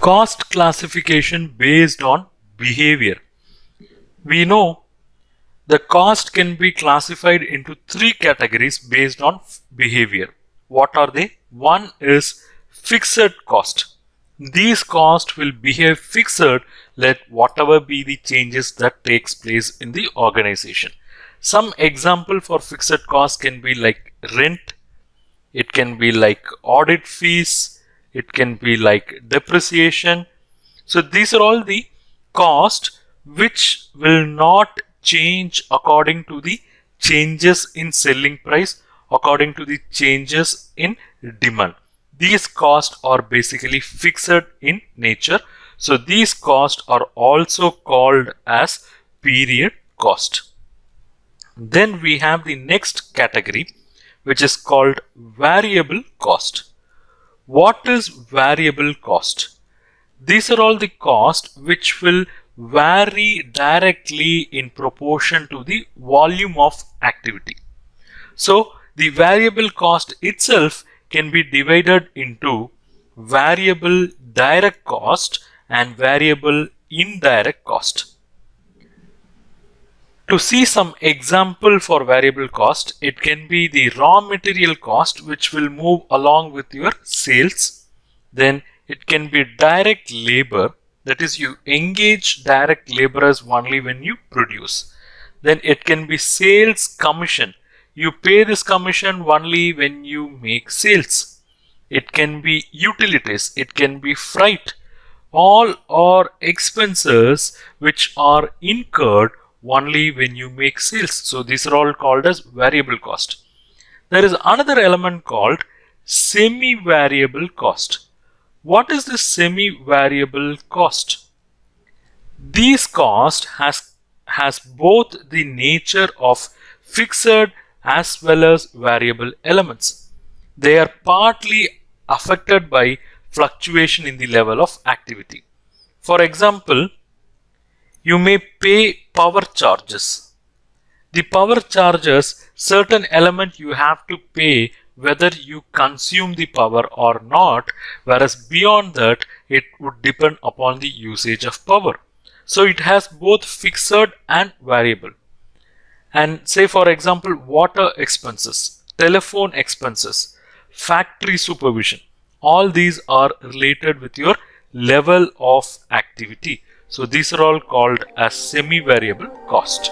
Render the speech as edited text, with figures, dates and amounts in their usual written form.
Cost classification based on behavior. We know the cost can be classified into three categories based on behavior. What are they? One is fixed cost. These costs will behave fixed, let whatever be the changes that takes place in the organization. Some example for fixed cost can be like rent, it can be like audit fees, it can be like depreciation. So these are all the costs which will not change according to the changes in selling price, according to the changes in demand. These costs are basically fixed in nature. So these costs are also called as period cost. Then we have the next category, which is called variable cost. What is variable cost? These are all the costs which will vary directly in proportion to the volume of activity. So the variable cost itself can be divided into variable direct cost and variable indirect cost. To see some example for variable cost, it can be the raw material cost which will move along with your sales. Then it can be direct labor, that is you engage direct laborers only when you produce. Then it can be sales commission, you pay this commission only when you make sales. It can be utilities, it can be freight. All are expenses which are incurred only when you make sales. So these are all called as variable cost. There is another element called semi-variable cost. What is this semi-variable cost? These cost has both the nature of fixed as well as variable elements. They are partly affected by fluctuation in the level of activity. For example, you may pay power charges. The power charges, certain element you have to pay whether you consume the power or not, whereas beyond that it would depend upon the usage of power. So it has both fixed and variable. And say for example water expenses, telephone expenses, factory supervision, all these are related with your level of activity. So these are all called as semi-variable cost.